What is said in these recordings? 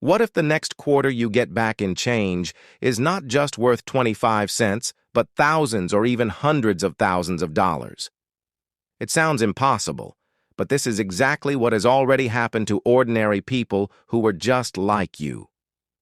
What if the next quarter you get back in change is not just worth 25 cents, but thousands or even hundreds of thousands of dollars? It sounds impossible, but this is exactly what has already happened to ordinary people who were just like you.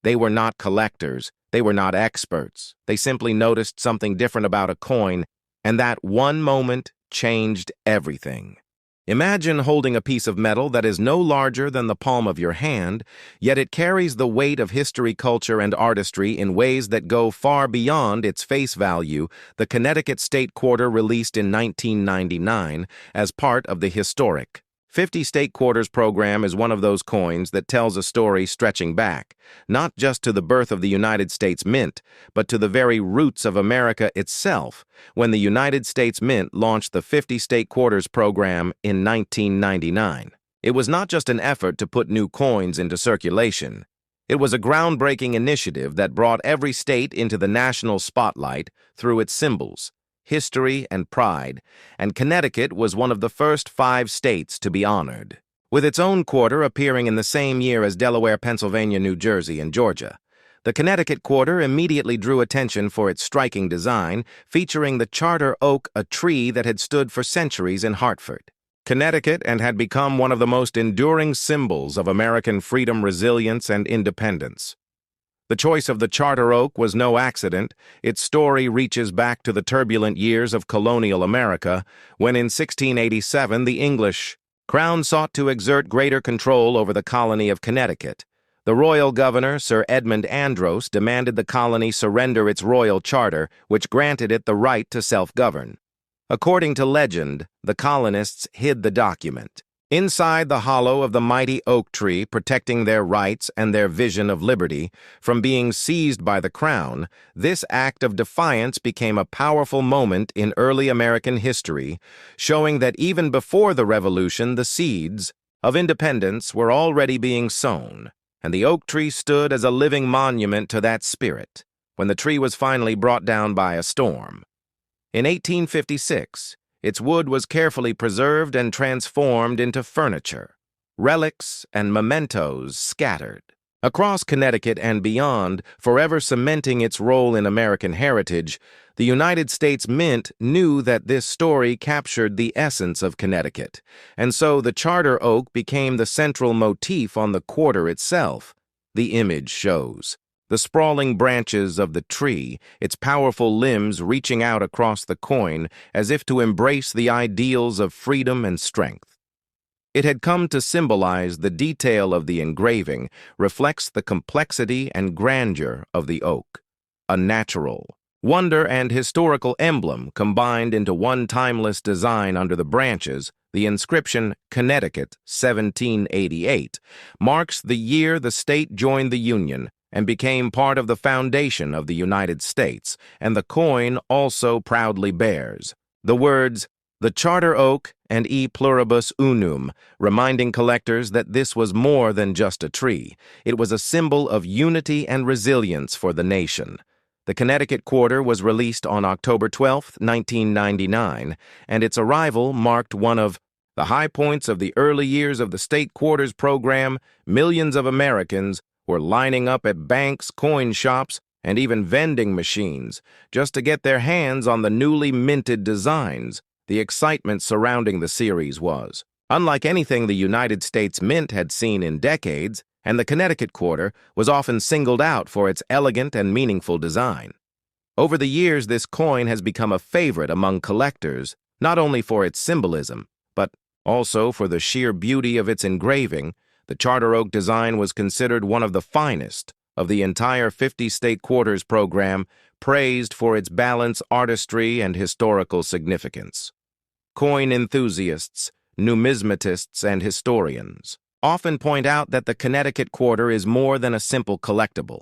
They were not collectors, they were not experts. They simply noticed something different about a coin, and that one moment changed everything. Imagine holding a piece of metal that is no larger than the palm of your hand, yet it carries the weight of history, culture, and artistry in ways that go far beyond its face value. The Connecticut State Quarter, released in 1999 as part of the historic 50 State Quarters program, is one of those coins that tells a story stretching back, not just to the birth of the United States Mint, but to the very roots of America itself, when the United States Mint launched the 50 State Quarters program in 1999. It was not just an effort to put new coins into circulation. It was a groundbreaking initiative that brought every state into the national spotlight through its symbols, history, and pride, and Connecticut was one of the first 5 states to be honored, with its own quarter appearing in the same year as Delaware, Pennsylvania, New Jersey, and Georgia. The Connecticut Quarter immediately drew attention for its striking design, featuring the charter oak, a tree that had stood for centuries in Hartford, Connecticut, and had become one of the most enduring symbols of American freedom, resilience, and independence. The choice of the charter oak was no accident. Its story reaches back to the turbulent years of colonial America, when in 1687 the English crown sought to exert greater control over the colony of Connecticut. The royal governor, Sir Edmund Andros, demanded the colony surrender its royal charter, which granted it the right to self-govern. According to legend, the colonists hid the document inside the hollow of the mighty oak tree, protecting their rights and their vision of liberty from being seized by the crown. This act of defiance became a powerful moment in early American history, showing that even before the Revolution, the seeds of independence were already being sown, and the oak tree stood as a living monument to that spirit when the tree was finally brought down by a storm. In 1856, its wood was carefully preserved and transformed into furniture, relics and mementos scattered across Connecticut and beyond, forever cementing its role in American heritage. The United States Mint knew that this story captured the essence of Connecticut, and so the charter oak became the central motif on the quarter itself. The image shows the sprawling branches of the tree, its powerful limbs reaching out across the coin as if to embrace the ideals of freedom and strength. It had come to symbolize the detail of the engraving, reflects the complexity and grandeur of the oak, a natural wonder and historical emblem combined into one timeless design. Under the branches, the inscription Connecticut 1788 marks the year the state joined the Union and became part of the foundation of the United States, and the coin also proudly bears the words, "The Charter Oak and E Pluribus Unum," reminding collectors that this was more than just a tree. It was a symbol of unity and resilience for the nation. The Connecticut Quarter was released on October 12, 1999, and its arrival marked one of the high points of the early years of the State Quarters program. Millions of Americans were lining up at banks, coin shops, and even vending machines just to get their hands on the newly minted designs. The excitement surrounding the series was unlike anything the United States Mint had seen in decades, and the Connecticut Quarter was often singled out for its elegant and meaningful design. Over the years, this coin has become a favorite among collectors, not only for its symbolism, but also for the sheer beauty of its engraving. The charter oak design was considered one of the finest of the entire 50 State Quarters program, praised for its balance, artistry, and historical significance. Coin enthusiasts, numismatists, and historians often point out that the Connecticut Quarter is more than a simple collectible.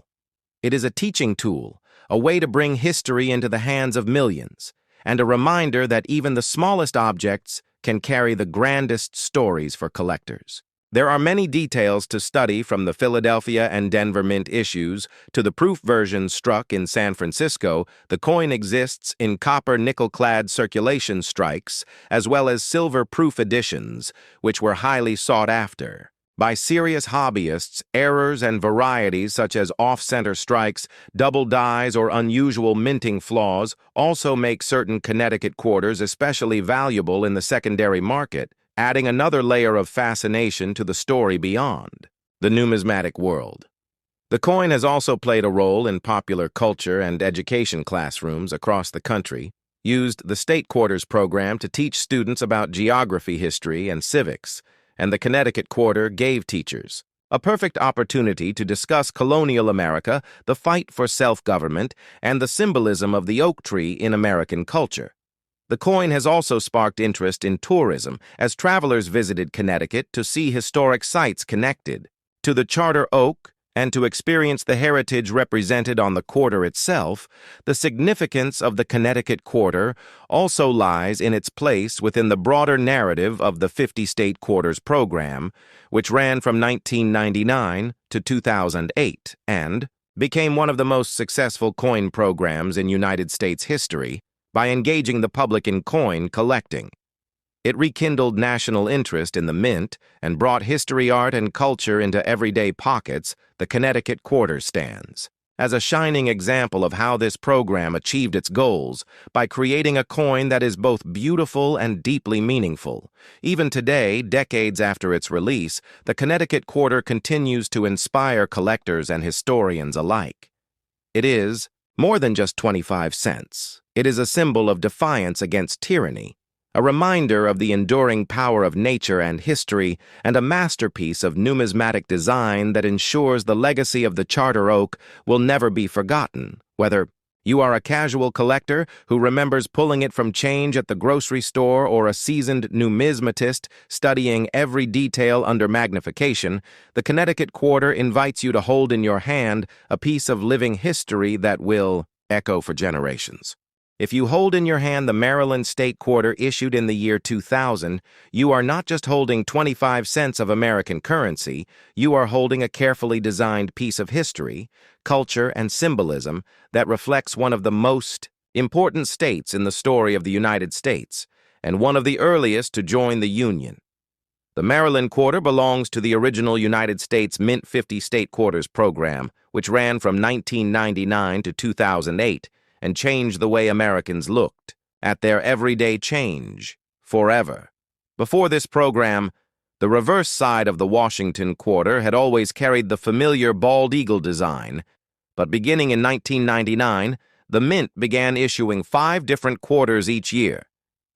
It is a teaching tool, a way to bring history into the hands of millions, and a reminder that even the smallest objects can carry the grandest stories for collectors. There are many details to study, from the Philadelphia and Denver Mint issues to the proof version struck in San Francisco. The coin exists in copper nickel-clad circulation strikes, as well as silver proof editions, which were highly sought after. By serious hobbyists, errors and varieties such as off-center strikes, double dies, or unusual minting flaws also make certain Connecticut quarters especially valuable in the secondary market, adding another layer of fascination to the story beyond the numismatic world. The coin has also played a role in popular culture and education classrooms across the country, used the State Quarters program to teach students about geography, history, and civics, and the Connecticut Quarter gave teachers a perfect opportunity to discuss colonial America, the fight for self-government, and the symbolism of the oak tree in American culture. The coin has also sparked interest in tourism as travelers visited Connecticut to see historic sites connected to the Charter Oak and to experience the heritage represented on the quarter itself. The significance of the Connecticut Quarter also lies in its place within the broader narrative of the 50 State Quarters program, which ran from 1999 to 2008 and became one of the most successful coin programs in United States history by engaging the public in coin collecting. It rekindled national interest in the mint and brought history, art, and culture into everyday pockets. The Connecticut Quarter stands as a shining example of how this program achieved its goals by creating a coin that is both beautiful and deeply meaningful. Even today, decades after its release, the Connecticut Quarter continues to inspire collectors and historians alike. It is more than just 25 cents. It is a symbol of defiance against tyranny, a reminder of the enduring power of nature and history, and a masterpiece of numismatic design that ensures the legacy of the Charter Oak will never be forgotten. Whether you are a casual collector who remembers pulling it from change at the grocery store or a seasoned numismatist studying every detail under magnification, the Connecticut Quarter invites you to hold in your hand a piece of living history that will echo for generations. If you hold in your hand the Maryland State Quarter issued in the year 2000, you are not just holding 25 cents of American currency, you are holding a carefully designed piece of history, culture, and symbolism that reflects one of the most important states in the story of the United States, and one of the earliest to join the Union. The Maryland Quarter belongs to the original United States Mint 50 State Quarters program, which ran from 1999 to 2008, and changed the way Americans looked at their everyday change forever. Before this program, the reverse side of the Washington Quarter had always carried the familiar bald eagle design, but beginning in 1999, the Mint began issuing 5 different quarters each year,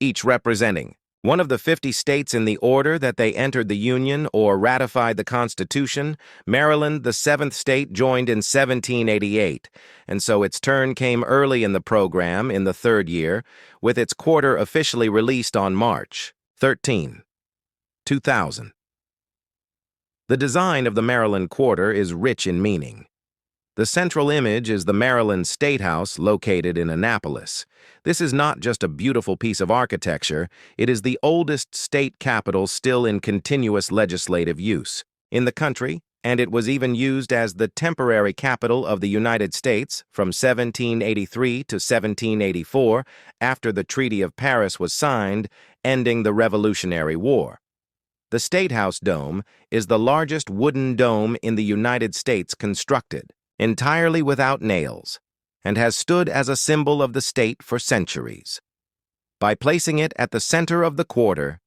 each representing one of the 50 states in the order that they entered the Union or ratified the Constitution. Maryland, the 7th state, joined in 1788, and so its turn came early in the program in the 3rd year, with its quarter officially released on March 13, 2000. The design of the Maryland Quarter is rich in meaning. The central image is the Maryland State House located in Annapolis. This is not just a beautiful piece of architecture, it is the oldest state capitol still in continuous legislative use in the country, and it was even used as the temporary capital of the United States from 1783 to 1784 after the Treaty of Paris was signed, ending the Revolutionary War. The State House dome is the largest wooden dome in the United States constructed entirely without nails, and has stood as a symbol of the state for centuries. By placing it at the center of the quarter,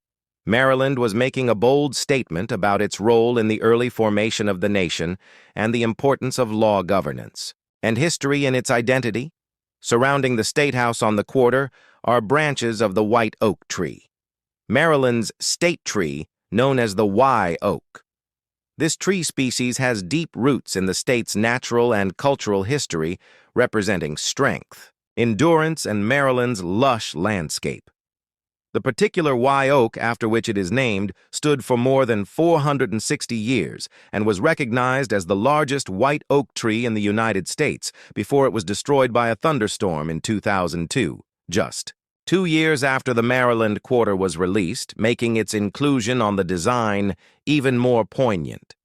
Maryland was making a bold statement about its role in the early formation of the nation and the importance of law governance. And history in its identity, surrounding the State House on the quarter, are branches of the white oak tree, Maryland's state tree known as the Y oak. This tree species has deep roots in the state's natural and cultural history, representing strength, endurance, and Maryland's lush landscape. The particular Y oak after which it is named stood for more than 460 years and was recognized as the largest white oak tree in the United States before it was destroyed by a thunderstorm in 2002, just 2 years after the Maryland Quarter was released, making its inclusion on the design even more poignant.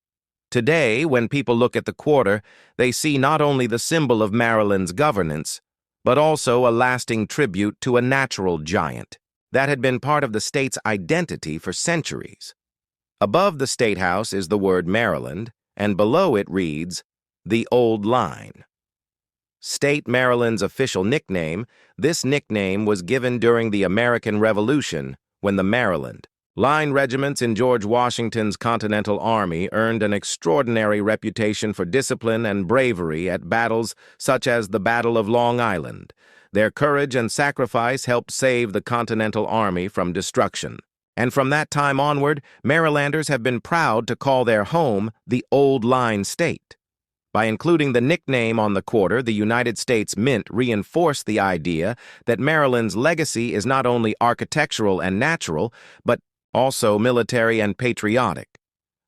Today, when people look at the quarter, they see not only the symbol of Maryland's governance, but also a lasting tribute to a natural giant that had been part of the state's identity for centuries. Above the State House is the word Maryland, and below it reads, "The Old Line." State Maryland's official nickname, this nickname was given during the American Revolution when the Maryland line regiments in George Washington's Continental Army earned an extraordinary reputation for discipline and bravery at battles such as the Battle of Long Island. Their courage and sacrifice helped save the Continental Army from destruction. And from that time onward, Marylanders have been proud to call their home the Old Line State. By including the nickname on the quarter, the United States Mint reinforced the idea that Maryland's legacy is not only architectural and natural, but also military and patriotic.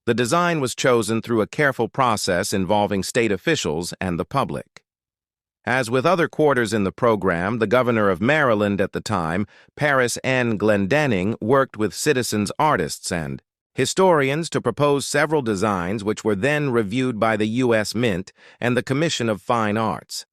The design was chosen through a careful process involving state officials and the public. As with other quarters in the program, the governor of Maryland at the time, Paris N. Glendening, worked with citizens artists and historians to propose several designs which were then reviewed by the U.S. Mint and the Commission of Fine Arts.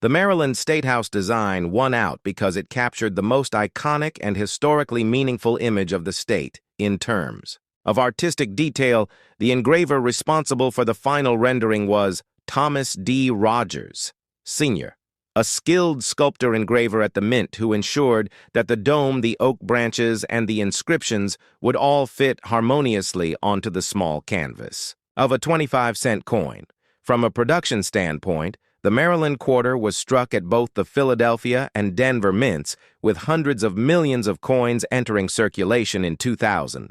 The Maryland State House design won out because it captured the most iconic and historically meaningful image of the state in terms of artistic detail. The engraver responsible for the final rendering was Thomas D. Rogers, Sr., a skilled sculptor engraver at the Mint who ensured that the dome, the oak branches, and the inscriptions would all fit harmoniously onto the small canvas of a 25-cent coin. From a production standpoint, the Maryland quarter was struck at both the Philadelphia and Denver mints, with hundreds of millions of coins entering circulation in 2000.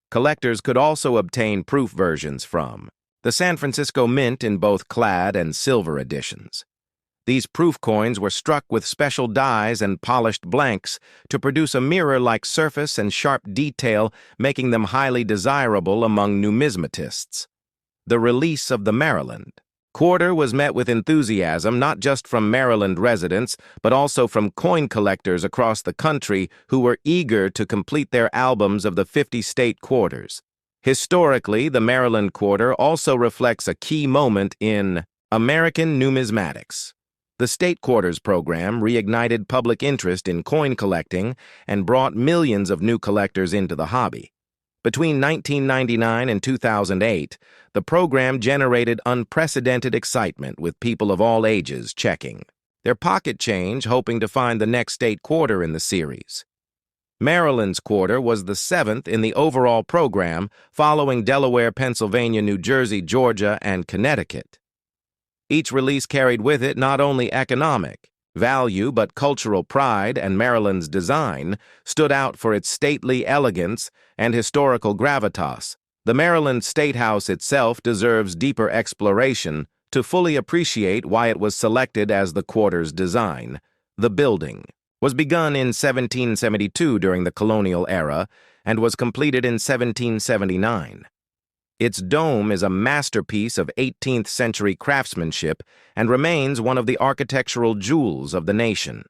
Collectors could also obtain proof versions from the San Francisco Mint in both clad and silver editions. These proof coins were struck with special dies and polished blanks to produce a mirror-like surface and sharp detail, making them highly desirable among numismatists. The release of the Maryland quarter was met with enthusiasm not just from Maryland residents, but also from coin collectors across the country who were eager to complete their albums of the 50 state quarters. Historically, the Maryland quarter also reflects a key moment in American numismatics. The State Quarters program reignited public interest in coin collecting and brought millions of new collectors into the hobby. Between 1999 and 2008, the program generated unprecedented excitement with people of all ages checking their pocket change, hoping to find the next state quarter in the series. Maryland's quarter was the 7th in the overall program, following Delaware, Pennsylvania, New Jersey, Georgia, and Connecticut. Each release carried with it not only economic value but cultural pride, and Maryland's design stood out for its stately elegance and historical gravitas. The Maryland State House itself deserves deeper exploration to fully appreciate why it was selected as the quarter's design. The building was begun in 1772 during the colonial era and was completed in 1779. Its dome is a masterpiece of 18th century craftsmanship and remains one of the architectural jewels of the nation.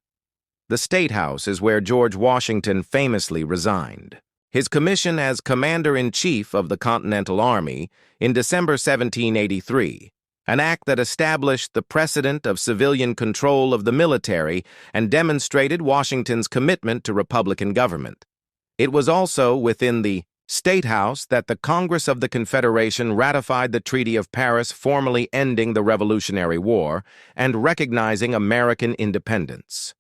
The State House is where George Washington famously resigned his commission as Commander-in-Chief of the Continental Army in December 1783, an act that established the precedent of civilian control of the military and demonstrated Washington's commitment to Republican government. It was also within the State House that the Congress of the Confederation ratified the Treaty of Paris, formally ending the Revolutionary War and recognizing American independence.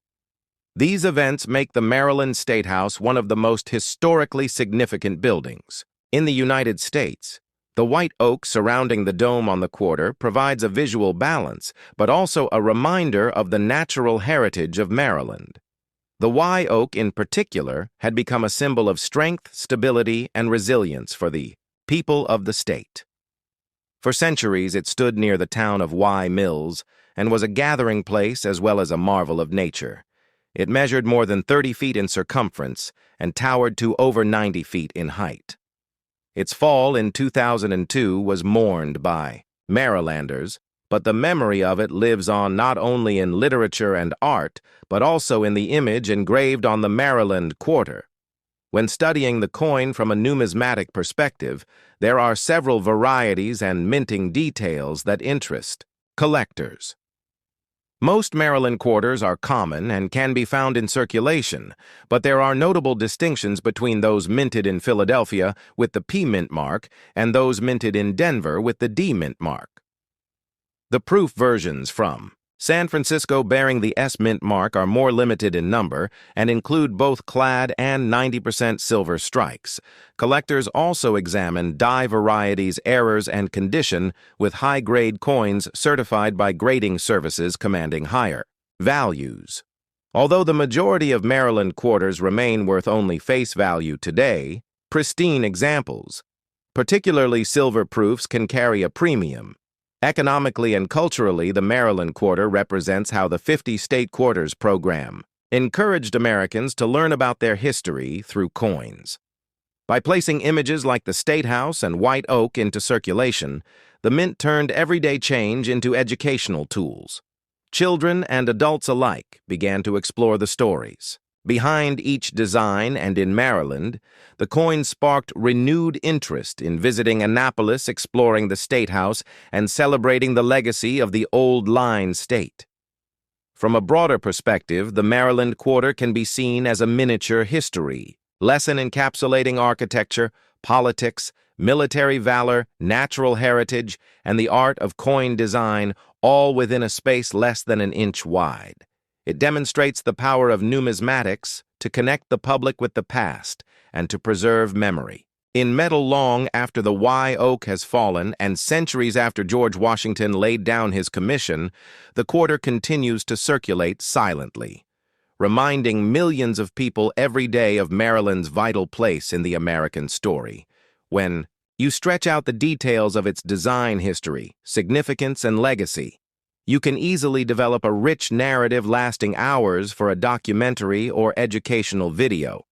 These events make the Maryland State House one of the most historically significant buildings in the United States. The white oak surrounding the dome on the quarter provides a visual balance, but also a reminder of the natural heritage of Maryland. The Y oak, in particular, had become a symbol of strength, stability, and resilience for the people of the state. For centuries, it stood near the town of Y Mills and was a gathering place as well as a marvel of nature. It measured more than 30 feet in circumference and towered to over 90 feet in height. Its fall in 2002 was mourned by Marylanders, but the memory of it lives on not only in literature and art, but also in the image engraved on the Maryland quarter. When studying the coin from a numismatic perspective, there are several varieties and minting details that interest collectors. Most Maryland quarters are common and can be found in circulation, but there are notable distinctions between those minted in Philadelphia with the P mint mark and those minted in Denver with the D mint mark. The proof versions from San Francisco bearing the S mint mark are more limited in number and include both clad and 90% silver strikes. Collectors also examine die varieties, errors, and condition with high-grade coins certified by grading services commanding higher values. Although the majority of Maryland quarters remain worth only face value today, pristine examples, particularly silver proofs, can carry a premium. Economically and culturally, the Maryland quarter represents how the 50 State Quarters program encouraged Americans to learn about their history through coins. By placing images like the State House and White Oak into circulation, the mint turned everyday change into educational tools. Children and adults alike began to explore the stories behind each design, and in Maryland, the coin sparked renewed interest in visiting Annapolis, exploring the State House, and celebrating the legacy of the old line state. From a broader perspective, the Maryland quarter can be seen as a miniature history lesson encapsulating architecture, politics, military valor, natural heritage, and the art of coin design, all within a space less than an inch wide. It demonstrates the power of numismatics to connect the public with the past and to preserve memory. In metal long after the Y Oak has fallen and centuries after George Washington laid down his commission, the quarter continues to circulate silently, reminding millions of people every day of Maryland's vital place in the American story. When you stretch out the details of its design history, significance, and legacy, you can easily develop a rich narrative lasting hours for a documentary or educational video.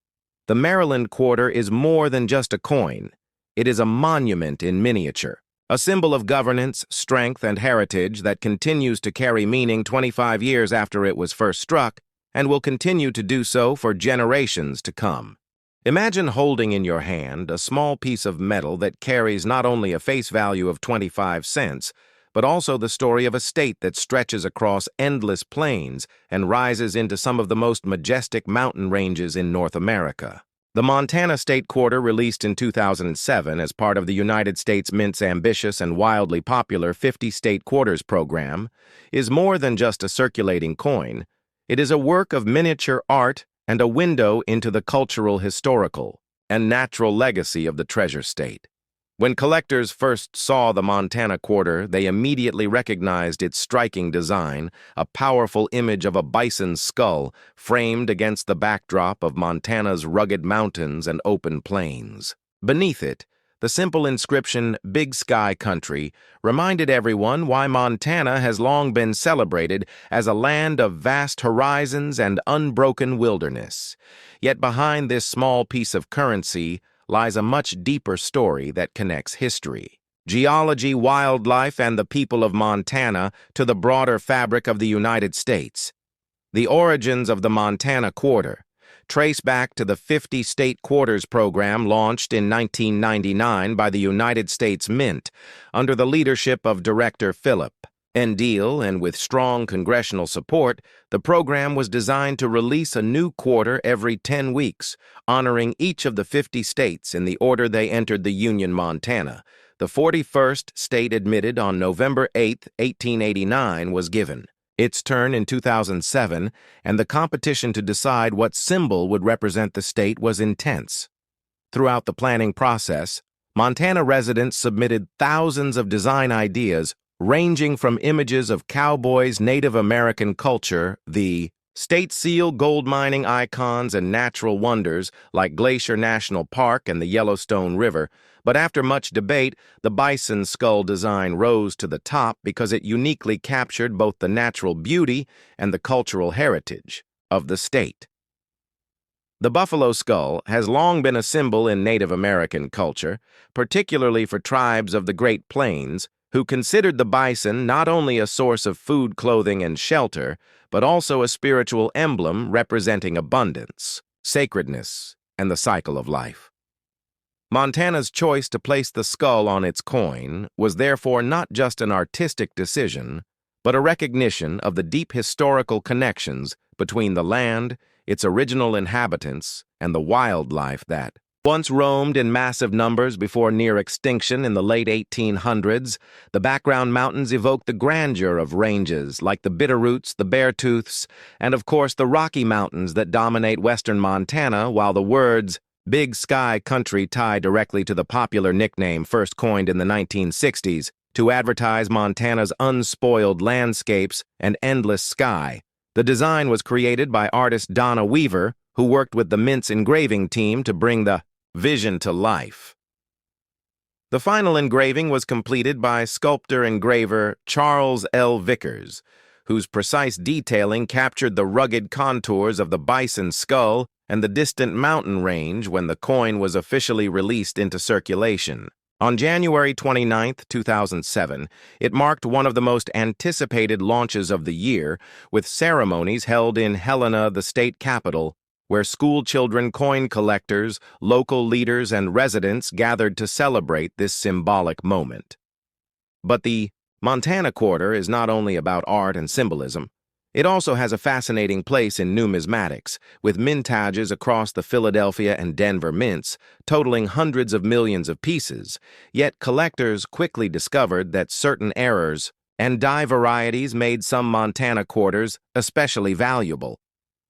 The Maryland quarter is more than just a coin. It is a monument in miniature, a symbol of governance, strength, and heritage that continues to carry meaning 25 years after it was first struck and will continue to do so for generations to come. Imagine holding in your hand a small piece of metal that carries not only a face value of 25 cents, but also the story of a state that stretches across endless plains and rises into some of the most majestic mountain ranges in North America. The Montana State Quarter, released in 2007 as part of the United States Mint's ambitious and wildly popular 50 State Quarters program, is more than just a circulating coin. It is a work of miniature art and a window into the cultural, historical, and natural legacy of the treasure state. When collectors first saw the Montana quarter, they immediately recognized its striking design, a powerful image of a bison's skull framed against the backdrop of Montana's rugged mountains and open plains. Beneath it, the simple inscription, "Big Sky Country," reminded everyone why Montana has long been celebrated as a land of vast horizons and unbroken wilderness. Yet behind this small piece of currency lies a much deeper story that connects history, geology, wildlife, and the people of Montana to the broader fabric of the United States. The origins of the Montana quarter trace back to the 50 State Quarters program launched in 1999 by the United States Mint under the leadership of Director Philip N. Diehl, and with strong congressional support, the program was designed to release a new quarter every 10 weeks, honoring each of the 50 states in the order they entered the Union. Montana, the 41st state admitted on November 8, 1889, was given its turn in 2007, and the competition to decide what symbol would represent the state was intense. Throughout the planning process, Montana residents submitted thousands of design ideas ranging from images of cowboys, Native American culture, the state seal, gold mining icons, and natural wonders like Glacier National Park and the Yellowstone River. But after much debate, the bison skull design rose to the top because it uniquely captured both the natural beauty and the cultural heritage of the state. The buffalo skull has long been a symbol in Native American culture, particularly for tribes of the Great Plains, who considered the bison not only a source of food, clothing, and shelter, but also a spiritual emblem representing abundance, sacredness, and the cycle of life. Montana's choice to place the skull on its coin was therefore not just an artistic decision, but a recognition of the deep historical connections between the land, its original inhabitants, and the wildlife that once roamed in massive numbers before near extinction in the late 1800s. The background mountains evoke the grandeur of ranges like the Bitterroots, the Beartooths, and of course the Rocky Mountains that dominate western Montana, while the words Big Sky Country tie directly to the popular nickname first coined in the 1960s to advertise Montana's unspoiled landscapes and endless sky. The design was created by artist Donna Weaver, who worked with the Mintz engraving team to bring the vision to life. The final engraving was completed by sculptor-engraver Charles L. Vickers, whose precise detailing captured the rugged contours of the bison skull and the distant mountain range when the coin was officially released into circulation. On January 29, 2007, it marked one of the most anticipated launches of the year, with ceremonies held in Helena, the state capital, where school children, coin collectors, local leaders, and residents gathered to celebrate this symbolic moment. But the Montana Quarter is not only about art and symbolism. It also has a fascinating place in numismatics, with mintages across the Philadelphia and Denver mints, totaling hundreds of millions of pieces. Yet collectors quickly discovered that certain errors and die varieties made some Montana quarters especially valuable.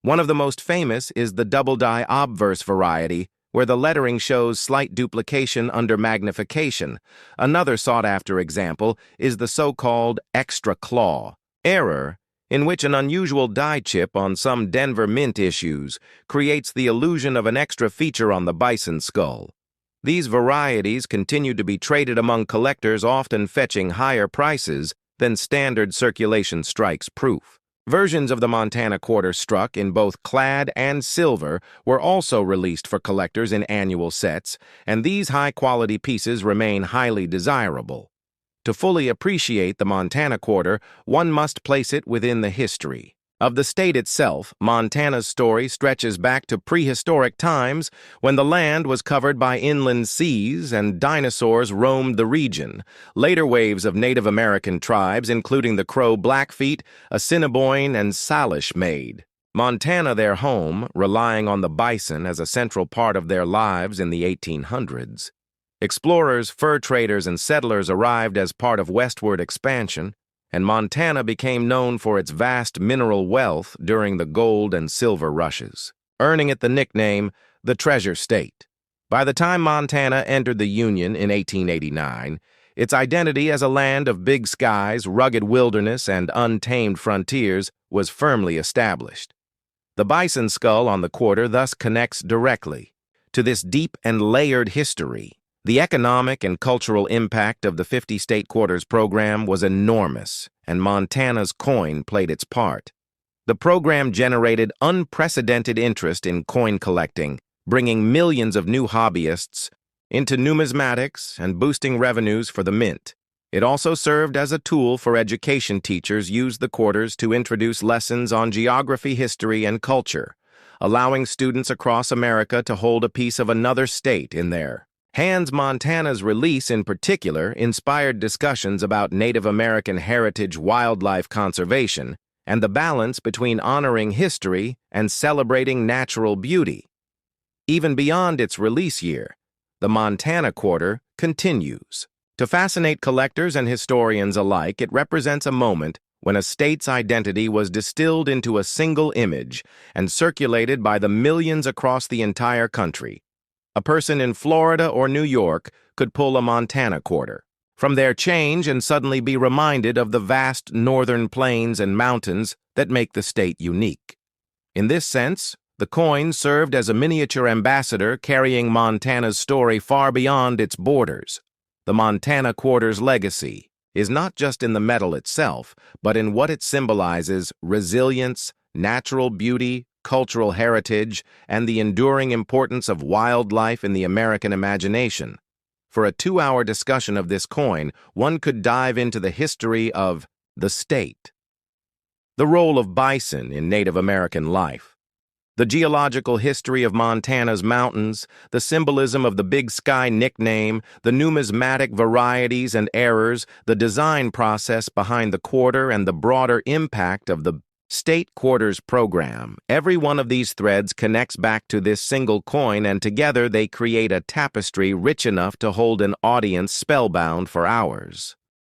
One of the most famous is the double-die obverse variety, where the lettering shows slight duplication under magnification. Another sought-after example is the so-called extra claw error, in which an unusual die chip on some Denver Mint issues creates the illusion of an extra feature on the bison skull. These varieties continue to be traded among collectors, often fetching higher prices than standard circulation strikes proof. Versions of the Montana Quarter struck in both clad and silver were also released for collectors in annual sets, and these high-quality pieces remain highly desirable. To fully appreciate the Montana Quarter, one must place it within the history of the state itself. Montana's story stretches back to prehistoric times when the land was covered by inland seas and dinosaurs roamed the region. Later waves of Native American tribes, including the Crow Blackfeet, Assiniboine, and Salish, made Montana their home, relying on the bison as a central part of their lives in the 1800s. Explorers, fur traders, and settlers arrived as part of westward expansion, and Montana became known for its vast mineral wealth during the gold and silver rushes, earning it the nickname the Treasure State. By the time Montana entered the Union in 1889, its identity as a land of big skies, rugged wilderness, and untamed frontiers was firmly established. The bison skull on the quarter thus connects directly to this deep and layered history. The economic and cultural impact of the 50-state quarters program was enormous, and Montana's coin played its part. The program generated unprecedented interest in coin collecting, bringing millions of new hobbyists into numismatics and boosting revenues for the mint. It also served as a tool for education. Teachers used the quarters to introduce lessons on geography, history, and culture, allowing students across America to hold a piece of another state in their hands. Montana's release, in particular, inspired discussions about Native American heritage, wildlife conservation, and the balance between honoring history and celebrating natural beauty. Even beyond its release year, the Montana Quarter continues to fascinate collectors and historians alike. It represents a moment when a state's identity was distilled into a single image and circulated by the millions across the entire country. A person in Florida or New York could pull a Montana Quarter from their change and suddenly be reminded of the vast northern plains and mountains that make the state unique. In this sense, the coin served as a miniature ambassador, carrying Montana's story far beyond its borders. The Montana Quarter's legacy is not just in the metal itself, but in what it symbolizes: resilience, natural beauty, cultural heritage, and the enduring importance of wildlife in the American imagination. For a 2-hour discussion of this coin, one could dive into the history of the state, the role of bison in Native American life, The geological history of Montana's mountains, the symbolism of the Big Sky nickname, the numismatic varieties and errors, the design process behind the quarter, and the broader impact of the State Quarters program. Every one of these threads connects back to this single coin, and together they create a tapestry rich enough to hold an audience spellbound for hours.